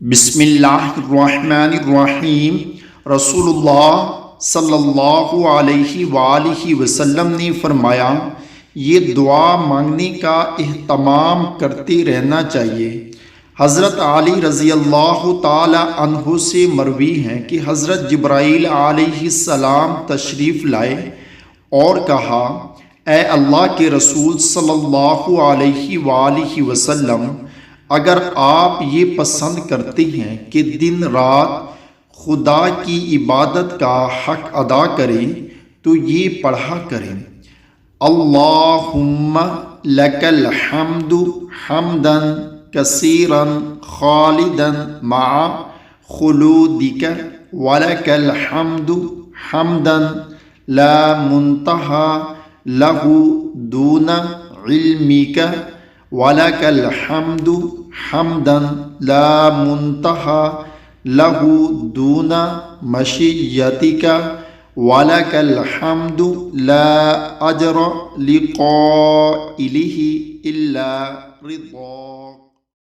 بسم اللہ الرحمن الرحیم۔ رسول اللہ صلی اللہ علیہ وآلہ وسلم نے فرمایا، یہ دعا مانگنے کا اہتمام کرتے رہنا چاہیے۔ حضرت علی رضی اللہ تعالی عنہ سے مروی ہے کہ حضرت جبرائیل علیہ السلام تشریف لائے اور کہا، اے اللہ کے رسول صلی اللہ علیہ وآلہ وسلم، اگر آپ یہ پسند کرتے ہیں کہ دن رات خدا کی عبادت کا حق ادا کریں تو یہ پڑھا کریں، اللہم لک الحمد حمدا کثیرا خالدا مع خلودک ولک الحمد حمدا لا منتہى لہ دون علمک وَلَكَ الْحَمْدُ حَمْدًا لَا مُنْتَهَى لَهُ دُونَ مَشِيَّتِكَ وَلَكَ الْحَمْدُ لَا أَجْرَ لِقَائِلِهِ إِلَّا رِضَاكَ۔